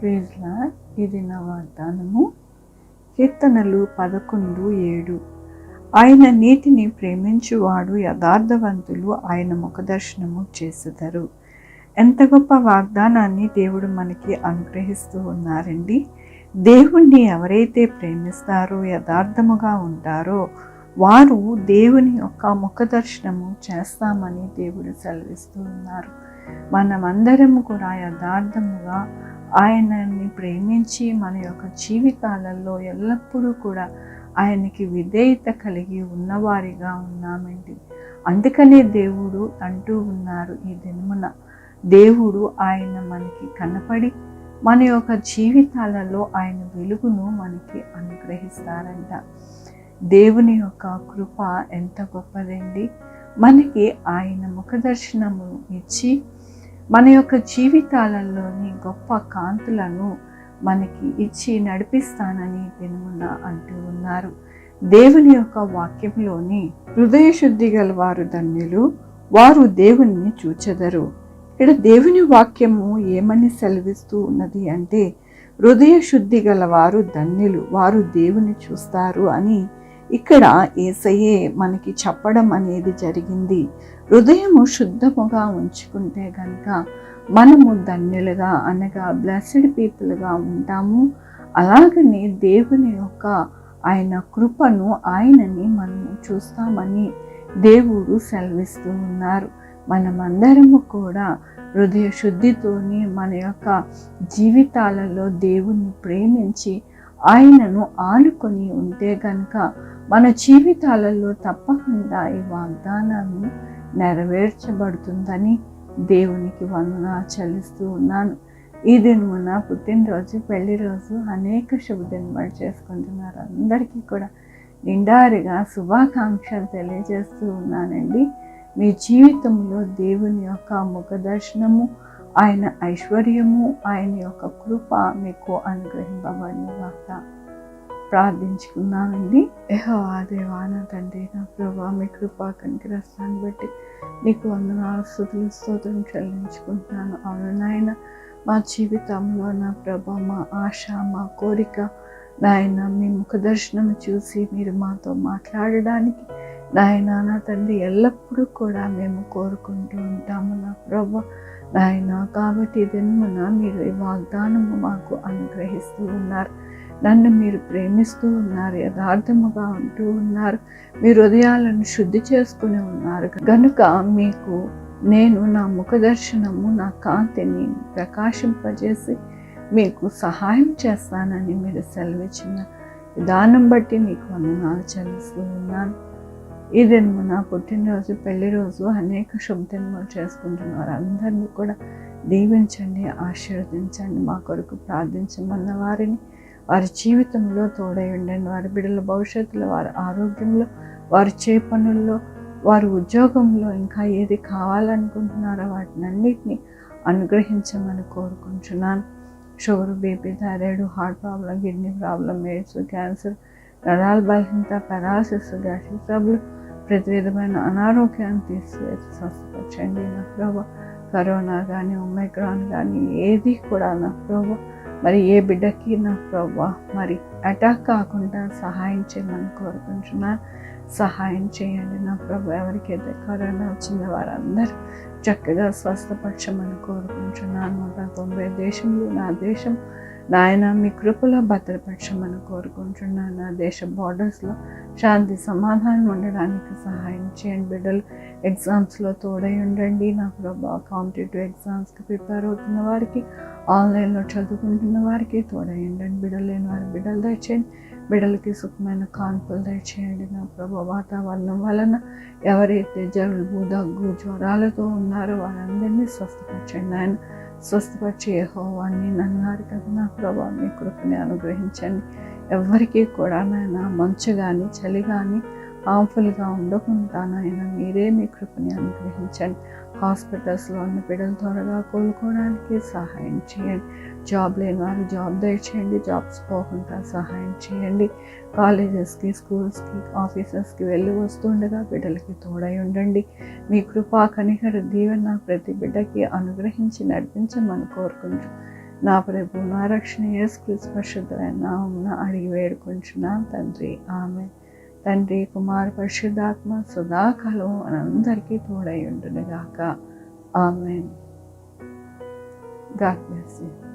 ప్రేజ్లా ఇది నా వాగ్దానము. కీర్తనలు 11:7. ఆయన నీతిని ప్రేమించువాడు యథార్థవంతులు ఆయన ముఖదర్శనము చేసెదరు. ఎంత గొప్ప వాగ్దానాన్ని దేవుడు మనకి అనుగ్రహిస్తూ ఉన్నారండి. దేవుణ్ణి ఎవరైతే ప్రేమిస్తారో, యథార్థముగా ఉంటారో వారు దేవుని యొక్క ముఖదర్శనము చేస్తామని దేవుడు సెలవిస్తూ ఉన్నారు. మనమందరము కూడా యథార్థముగా ఆయనని ప్రేమించి మన యొక్క జీవితాలలో ఎల్లప్పుడూ కూడా ఆయనకి విధేయత కలిగి ఉన్నవారిగా ఉన్నామండి. అందుకనే దేవుడు అంటూ ఉన్నారు, ఈ దినమున దేవుడు ఆయన మనకి కనపడి మన యొక్క జీవితాలలో ఆయన వెలుగును మనకి అనుగ్రహిస్తారంట. దేవుని యొక్క కృప ఎంత గొప్పదండి. మనకి ఆయన ముఖదర్శనము ఇచ్చి మన యొక్క జీవితాలలోని గొప్ప కాంతులను మనకి ఇచ్చి నడిపిస్తానని దినమున అంటూ ఉన్నారు. దేవుని యొక్క వాక్యంలోని హృదయ శుద్ధి గల వారు ధన్యులు, వారు దేవుని చూచెదరు. ఇక్కడ దేవుని వాక్యము ఏమని సెలవిస్తూ ఉన్నది అంటే, హృదయ శుద్ధి గల వారు ధన్యులు, వారు దేవుని చూస్తారు అని ఇక్కడ యేసయ్యే మనకి చెప్పడం అనేది జరిగింది. హృదయము శుద్ధముగా ఉంచుకుంటే కనుక మనము ధన్యులుగా అనగా బ్లెస్డ్ పీపుల్గా ఉంటాము. అలాగనే దేవుని యొక్క ఆయన కృపను, ఆయనని మనము చూస్తామని దేవుడు సెలవిస్తూ ఉన్నారు. మనమందరము కూడా హృదయ శుద్ధితోని మన యొక్క జీవితాలలో దేవుణ్ణి ప్రేమించి ఆయనను ఆనుకొని ఉంటే కనుక మన జీవితాలలో తప్పకుండా ఈ వాగ్దానాన్ని నెరవేర్చబడుతుందని దేవునికి వందనాలు చెల్లిస్తూ ఉన్నాను. ఈ దినమున పుట్టినరోజు, పెళ్లి రోజు అనేక శుభదినములు చేసుకుంటున్నారు. అందరికీ కూడా నిండారుగా శుభాకాంక్షలు తెలియజేస్తూ ఉన్నానండి. మీ జీవితంలో దేవుని యొక్క ముఖదర్శనము, ఆయన ఐశ్వర్యము, ఆయన యొక్క కృప మీకు అనుగ్రహింపబడినగాక. ప్రార్థించుకున్నామండి. యెహోవా దేవా, నా తండ్రి, నా ప్రభువా, మీ కృపా కనికరాన్ని బట్టి నీకు వందనాలు, స్తుతులు, స్తోత్రం చెల్లించుకుంటున్నాను. అవును నాయన, మా జీవితంలో నా ప్రభా, మా ఆశ, మా కోరిక నాయన మీ ముఖదర్శనం చూసి మీరు మాతో మాట్లాడడానికి నాయన, నా తండ్రి, ఎల్లప్పుడూ కూడా మేము కోరుకుంటూ ఉంటాము నా ప్రభా నాయన. కాబట్టి దినమున మీరు ఈ వాగ్దానము మాకు అనుగ్రహిస్తూ ఉన్నారు. నన్ను మీరు ప్రేమిస్తూ ఉన్నారు, యథార్థముగా ఉంటూ ఉన్నారు, మీ హృదయాలను శుద్ధి చేసుకుని ఉన్నారు కనుక మీకు నేను నా ముఖదర్శనము, నా కాంతిని ప్రకాశింపజేసి మీకు సహాయం చేస్తానని మీరు సెలవిచ్చిన విధానం బట్టి మీకు వందనాలు చెల్లిస్తూ ఉన్నాను. ఈ దినమున పుట్టినరోజు, పెళ్లి రోజు అనేక శుభదినములు చేసుకుంటున్నారు. అందరినీ కూడా దీవించండి, ఆశీర్వదించండి. మా కొరకు ప్రార్థించమన్న వారిని వారి జీవితంలో తోడై ఉండండి. వారి బిడ్డల భవిష్యత్తులో, వారి ఆరోగ్యంలో, వారి పనుల్లో, వారి ఉద్యోగంలో ఇంకా ఏది కావాలనుకుంటున్నారో వాటిని అన్నిటినీ అనుగ్రహించమని కోరుకుంటున్నాను. Sugar, BP, thyroid, heart problem, kidney problem, AIDS, cancer, నరాల బలహీనత, పెరాలసిస్, గ్యాస్ట్రిక్ ట్రబుల్, ప్రతి విధమైన అనారోగ్యాన్ని తీసివేసి స్వస్థపరచండి నా ప్రభు. కరోనా కానీ, ఒమైక్రాన్ కానీ ఏది కూడా నా ప్రభు మరి ఏ బిడ్డకి నా ప్రభు మరి అటాక్ కాకుండా సహాయం చేయమని కోరుకుంటున్నాను. సహాయం చేయండి నా ప్రభు. ఎవరికైతే కరోనా వచ్చిన వారందరూ చక్కగా స్వస్థపరచమని కోరుకుంటున్నాను. 190 దేశంలో నా దేశం నాయన మీ కృపలో భద్రపరచమని కోరుకుంటున్నాను. నా దేశ బార్డర్స్లో శాంతి సమాధానం ఉండడానికి సహాయం చేయండి. బిడ్డలు ఎగ్జామ్స్లో తోడై ఉండండి నా ప్రభా. కాంపిటేటివ్ ఎగ్జామ్స్కి ప్రిపేర్ అవుతున్న వారికి, ఆన్లైన్లో చదువుకుంటున్న వారికి తోడై ఉండండి. బిడ్డలు లేని వారి బిడ్డలు దయచేయండి. బిడ్డలకి సుఖమైన కాన్పులు దయచేయండి నా ప్రభా. వాతావరణం వలన ఎవరైతే జలుబు, దగ్గు, జ్వరాలతో ఉన్నారో వారందరినీ స్వస్థపరచండి ఆయన. స్వస్థపరిచే యెహోవాని అన్నారు కదా నా ప్రభా. మీ కృపని అనుగ్రహించండి. ఎవరికి కూడా నాయన మంచు కానీ, చలి కానీ హార్మ్ఫుల్గా ఉండకుండా నాయన మీరే మీ కృపని అనుగ్రహించండి. హాస్పిటల్స్లో ఉన్న బిడ్డలు త్వరగా కోలుకోవడానికి సహాయం చేయండి. జాబ్ లేని వారు జాబ్ దయచేయండి. జాబ్స్ పోకుండా సహాయం చేయండి. కాలేజెస్కి, స్కూల్స్కి, ఆఫీసెస్కి వెళ్ళి వస్తుండగా బిడ్డలకి తోడై ఉండండి. మీ కృపా కనికర దీవెన ప్రతి బిడ్డకి అనుగ్రహించి నడిపించమని కోరుకుంటూ నా ప్రభు నా రక్షణ యేసుక్రీస్తు పరిశుద్ధమైన నామమున అడిగి వేడుకొంచున్నాను తండ్రి. ఆమె తండ్రి కుమార్ పరిశుద్ధాత్మ సదాకాలం మనందరికీ తోడై ఉండునుగాక. ఆమెన్. God bless you.